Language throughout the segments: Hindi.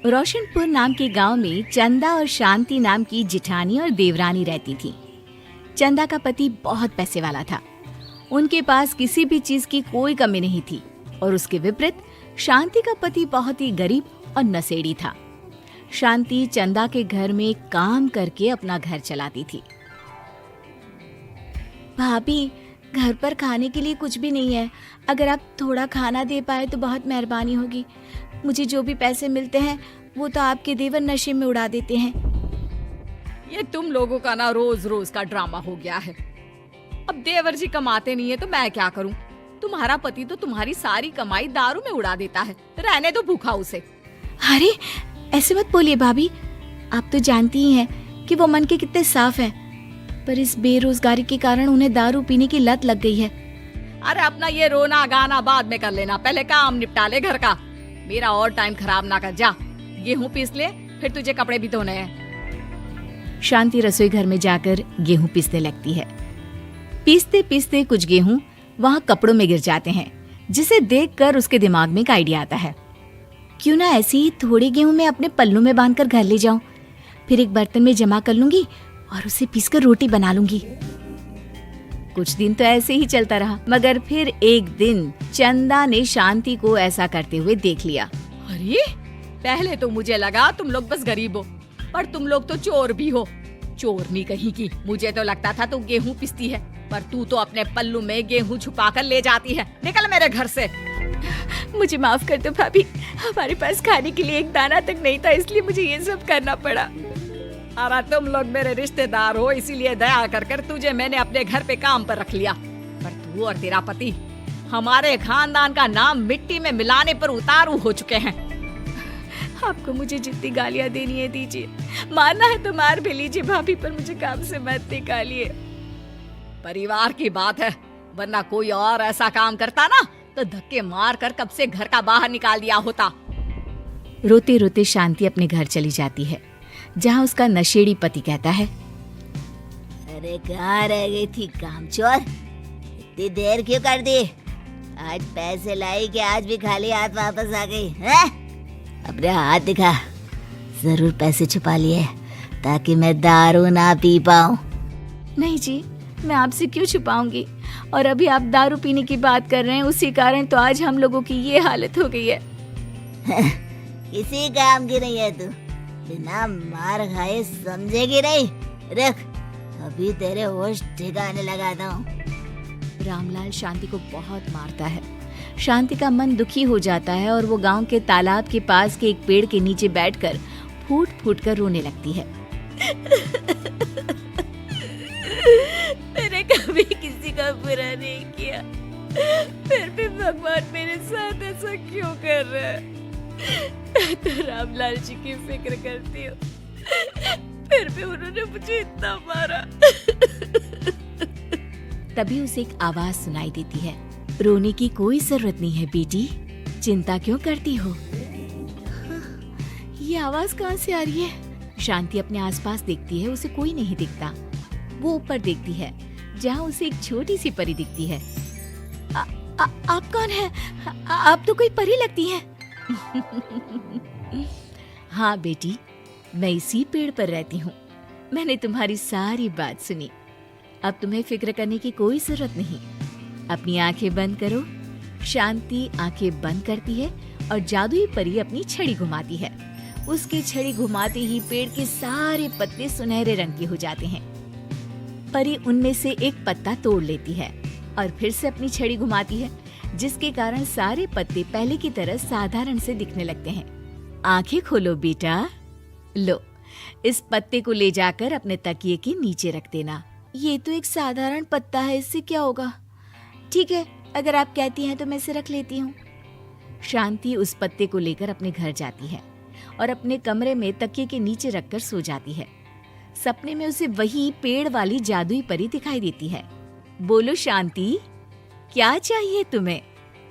रोशनपुर नाम के गांव में चंदा और शांति नाम की जिठानी और देवरानी रहती थी। चंदा का पति बहुत पैसे वाला था। उनके पास किसी भी चीज की कोई कमी नहीं थी और उसके विपरीत शांति का पति बहुत ही गरीब और नशेड़ी था। शांति चंदा के घर में काम करके अपना घर चलाती थी। भाभी, घर पर खाने के लिए कुछ भी नहीं है। अगर आप थोड़ा खाना दे पाए तो बहुत मेहरबानी होगी। मुझे जो भी पैसे मिलते हैं वो तो आपके देवर नशे में उड़ा देते हैं। ये तुम लोगों का ना रोज रोज का ड्रामा हो गया है। अब देवर जी कमाते नहीं है तो मैं क्या करूं? तुम्हारा पति तो तुम्हारी सारी कमाई दारू में उड़ा देता है। रहने दो भूखा उसे। अरे ऐसे मत बोलिए भाभी, आप तो जानती ही हैं कि वो मन के कितने साफ हैं, पर इस बेरोजगारी के कारण उन्हें दारू पीने की लत लग गई है। अरे अपना ये रोना गाना बाद में कर लेना, पहले काम निपटा ले घर का। मेरा और टाइम खराब ना कर। जा गेहूं पीस ले, फिर तुझे कपड़े भी धोने हैं। शांति रसोई घर में जाकर गेहूं पीसने लगती है। पीसते पीसते कुछ गेहूं वहां कपड़ों में गिर जाते हैं, जिसे देखकर उसके दिमाग में एक आइडिया आता है। क्यों ना ऐसे ही थोड़े गेहूं मैं अपने पल्लू में बांधकर घर ले जाऊं, फिर एक बर्तन में जमा कर लूंगी और उसे पीसकर रोटी बना लूंगी। कुछ दिन तो ऐसे ही चलता रहा, मगर फिर एक दिन चंदा ने शांति को ऐसा करते हुए देख लिया। अरे पहले तो मुझे लगा तुम लोग बस गरीब हो, पर तुम लोग तो चोर भी हो। चोरनी कहीं की। मुझे तो लगता था तू गेहूं पिसती है, पर तू तो अपने पल्लू में गेहूं छुपाकर ले जाती है। निकल मेरे घर से। मुझे माफ कर दो भाभी, हमारे पास खाने के लिए एक दाना तक नहीं था, इसलिए मुझे ये सब करना पड़ा। अरे तुम लोग मेरे रिश्तेदार हो, इसीलिए दया कर तुझे मैंने अपने घर पे काम पर रख लिया, पर तू और तेरा पति हमारे खानदान का नाम मिट्टी में मिलाने पर उतारू हो चुके हैं। आपको मुझे जितनी गालियां देनी है दीजिए, मारना है तो मार भी लीजिए भाभी, पर मुझे काम से मत निकालिए। परिवार की बात है, वरना कोई और ऐसा काम करता ना तो धक्के मार कर कब से घर का बाहर निकाल दिया होता। रोते रोते शांति अपने घर चली जाती है, जहाँ उसका नशेड़ी पति कहता है, अरे कहाँ रह गई थी कामचोर? इतनी देर क्यों कर दी? आज पैसे लाई कि आज भी खाली हाथ वापस आ गई है? अपने हाथ दिखा। जरूर पैसे छुपा लिए ताकि मैं दारू ना पी पाऊं। नहीं जी, मैं आपसे क्यों छुपाऊंगी, और अभी आप दारू पीने की बात कर रहे हैं, उसी कारण तो आज हम लोगों की ये हालत हो गई है। किसी काम की नहीं है तू, बिना मार खाए समझेगी नहीं। रख, अभी तेरे होश ठिकाने लगाता हूँ। रामलाल शांति को बहुत मारता है। शांति का मन दुखी हो जाता है और वो गांव के तालाब के पास के एक पेड़ के नीचे बैठकर फूट फूट कर रोने लगती है। मैंने कभी किसी का बुरा नहीं किया, फिर भी भगवान मेरे साथ ऐसा क्यों कर रहा है? मैं तो रामलाल जी की फिक्र करती हूँ, फिर भी उन्होंने मुझे इतना मारा। तभी उसे एक आवाज सुनाई देती है, रोने की कोई जरूरत नहीं है बेटी, चिंता क्यों करती हो? ये आवाज कहाँ से आ रही है? शांति अपने आसपास देखती है, उसे कोई नहीं दिखता। वो ऊपर देखती है, जहाँ उसे एक छोटी सी परी दिखती है। आप कौन है? आप तो कोई परी लगती हैं। हाँ बेटी, मैं इसी पेड़ पर रहती हूँ। मैंने तुम्हारी सारी बात सुनी, अब तुम्हें फिक्र करने की कोई जरूरत नहीं। अपनी आंखें बंद करो। शांति आंखें बंद करती है और जादुई परी अपनी छड़ी घुमाती है। उसकी छड़ी घुमाते ही पेड़ के सारे पत्ते सुनहरे रंग के हो जाते हैं। परी उनमें से एक पत्ता तोड़ लेती है और फिर से अपनी छड़ी घुमाती है, जिसके कारण सारे पत्ते पहले की तरह साधारण से दिखने लगते हैं। आंखें खोलो बेटा। लो, इस पत्ते को ले जाकर अपने तकिए के नीचे रख देना। ये तो एक साधारण पत्ता है, इससे क्या होगा? ठीक है, अगर आप कहती हैं तो मैं इसे रख लेती हूँ। शांति उस पत्ते को लेकर अपने घर जाती है और अपने कमरे में तकिए के नीचे रखकर सो जाती है। सपने में उसे वही पेड़ वाली जादुई परी दिखाई देती है। बोलो शांति, क्या चाहिए तुम्हें?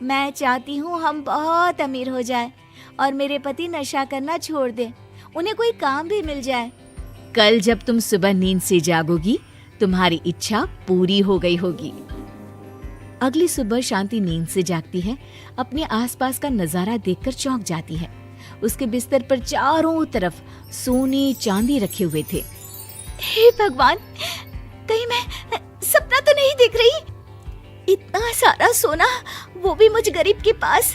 मैं चाहती हूँ हम बहुत अमीर हो जाए और मेरे पति नशा करना छोड़ दें, उन्हें कोई काम भी मिल जाए। कल जब तुम सुबह नींद से जागोगी, तुम्हारी इच्छा पूरी हो गई होगी। अगली सुबह शांति नींद से जागती है, अपने आसपास का नजारा देखकर चौंक जाती है। उसके बिस्तर पर चारों तरफ सोने चांदी रखे हुए थे। हे भगवान, कहीं मैं सपना तो नहीं देख रही? इतना सारा सोना, वो भी मुझ गरीब के पास।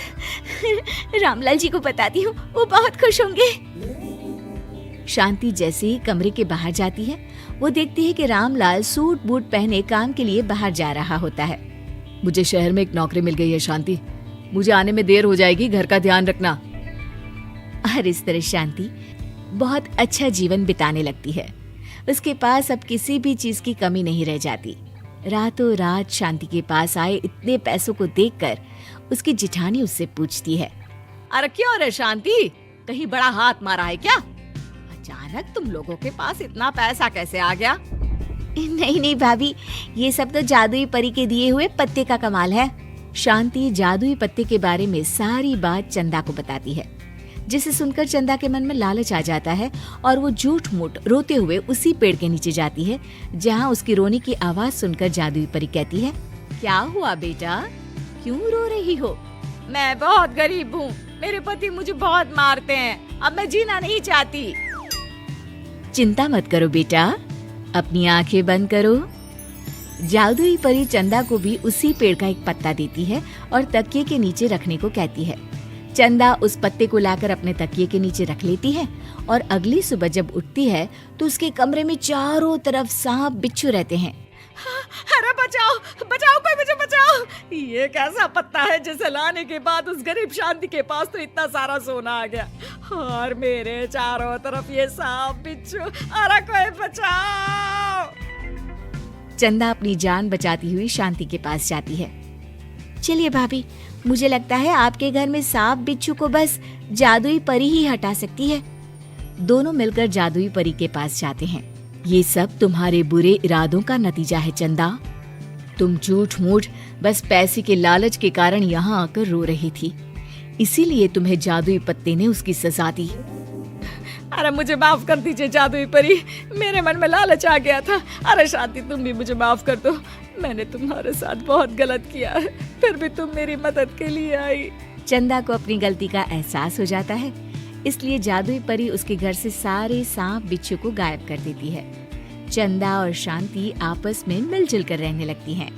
रामलाल जी को बताती हूँ, वो बहुत खुश होंगे। शांति जैसे ही कमरे के बाहर जाती है, वो देखती है कि रामलाल सूट बूट पहने काम के लिए बाहर जा रहा होता है। मुझे शहर में एक नौकरी मिल गई है शांति, मुझे आने में देर हो जाएगी, घर का ध्यान रखना। और इस तरह शांति बहुत अच्छा जीवन बिताने लगती है। उसके पास अब किसी भी चीज की कमी नहीं रह जाती। रातों रात शांति के पास आए इतने पैसों को देखकर उसकी जिठानी उससे पूछती है, अरे क्यों रे शांति, कहीं बड़ा हाथ मारा है क्या? अचानक तुम लोगों के पास इतना पैसा कैसे आ गया? नहीं नहीं भाभी, ये सब तो जादुई परी के दिए हुए पत्ते का कमाल है। शांति जादुई पत्ते के बारे में सारी बात चंदा को बताती है, जिसे सुनकर चंदा के मन में लालच आ जाता है और वो झूठ मूठ रोते हुए उसी पेड़ के नीचे जाती है जहाँ उसकी रोने की आवाज सुनकर जादुई परी कहती है, क्या हुआ बेटा, क्यों रो रही हो? मैं बहुत गरीब हूँ, मेरे पति मुझे बहुत मारते हैं, अब मैं जीना नहीं चाहती। चिंता मत करो बेटा, अपनी आंखें बंद करो। जादुई परी चंदा को भी उसी पेड़ का एक पत्ता देती है और तकिए के नीचे रखने को कहती है। चंदा उस पत्ते को लाकर अपने तकिए के नीचे रख लेती है और अगली सुबह जब उठती है तो उसके कमरे में चारों तरफ सांप बिच्छू रहते हैं। अरे बचाओ बचाओ, कोई मुझे बचाओ, ये कैसा पत्ता है जिसे लाने के बाद उस गरीब शांति के पास तो इतना सारा सोना आ गया और मेरे चारों तरफ ये सांप बिच्छू, अरे कोई बचाओ। चंदा अपनी जान बचाती हुई शांति के पास जाती है। चलिए भाभी, मुझे लगता है आपके घर में सांप बिच्छू को बस जादुई परी ही हटा सकती है। दोनों मिलकर जादुई परी के पास जाते हैं। ये सब तुम्हारे बुरे इरादों का नतीजा है चंदा। तुम झूठ मूठ बस पैसे के लालच के कारण यहाँ आकर रो रही थी, इसीलिए तुम्हें जादुई पत्ते ने उसकी सजा दी। अरे मुझे माफ कर दीजिए जादुई परी, मेरे मन में लालच आ गया था। अरे शांति, तुम भी मुझे माफ कर दो, मैंने तुम्हारे साथ बहुत गलत किया है, फिर भी तुम मेरी मदद के लिए आई। चंदा को अपनी गलती का एहसास हो जाता है, इसलिए जादुई परी उसके घर से सारे सांप बिच्छू को गायब कर देती है। चंदा और शांति आपस में मिलजुल कर रहने लगती हैं।